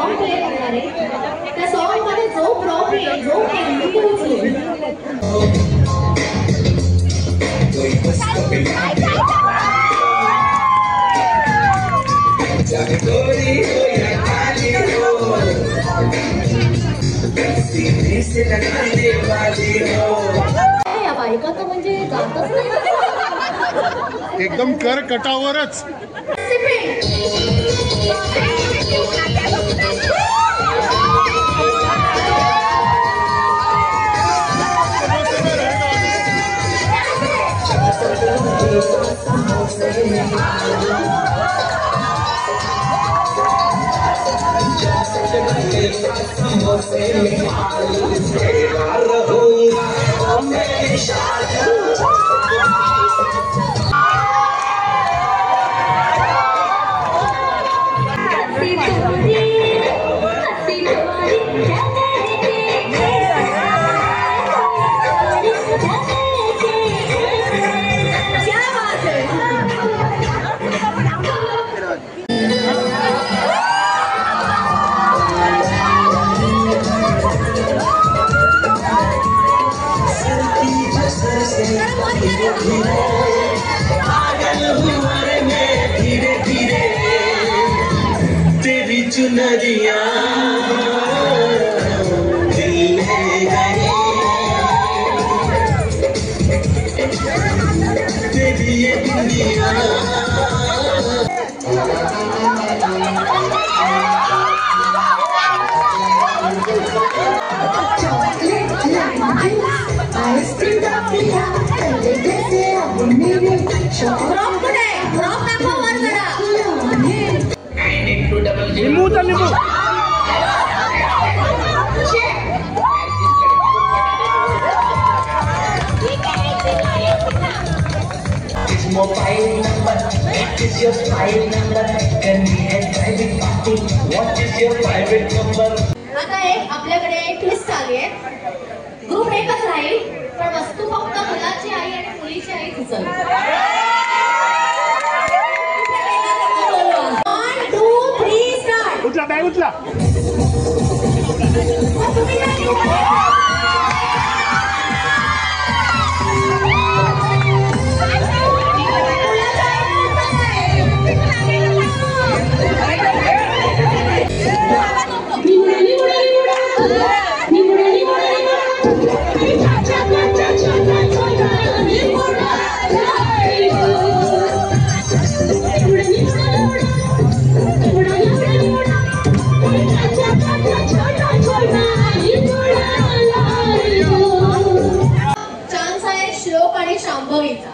Song play करणार आहे. त्या सॉन्ग मध्ये जो प्रॉप येईल, जो एंट्री उचलेल या बायका तर म्हणजे गातच नाही. एकदम कर कटावरच. तेरी चुनरिया दिल में गई, तेरी ये दुनिया लिंबू तर लिंबू. Mobile number, what is your file number? Can we have private party? What is your private number? आता एक आपल्याकडे ट्विस्ट आली आहे. ग्रुप एकच राहील पण वस्तू फक्त मुलाची आई आणि मुलीची आई उचल. 1 2 3 स्टार्ट. उचला बॅग उचला. चान्स आहे श्लोक आणि शांभवीचा.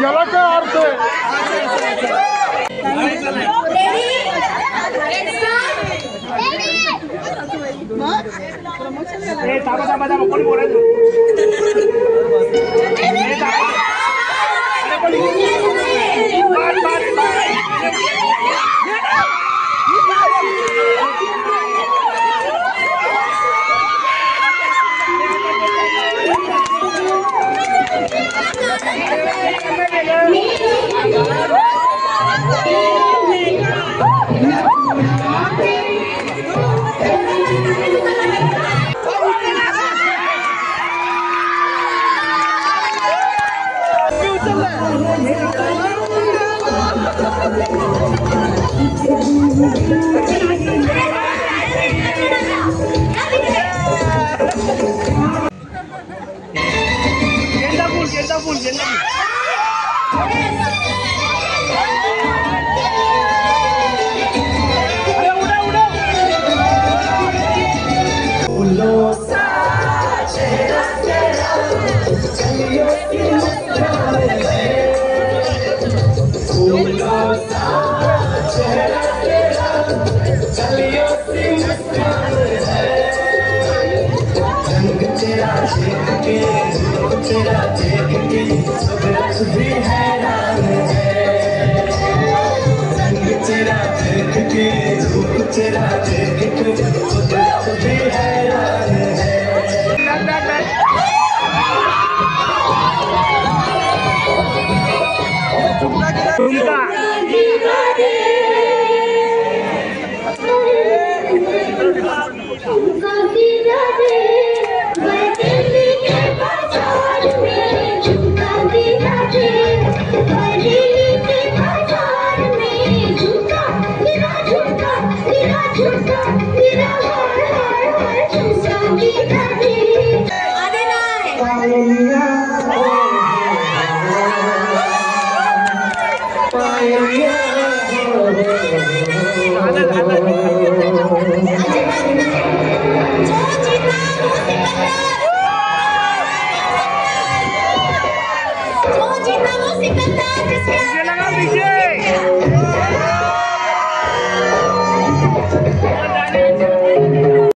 याला काय अर्थ आहे? थांबा कोणी बोलायचं? गेंदा फूल तेरा देख के कुदरत भी हैरान है। रंग तेरा देख के रूप तेरा देख के कुदरत भी हैरान है। लगा दीजिए।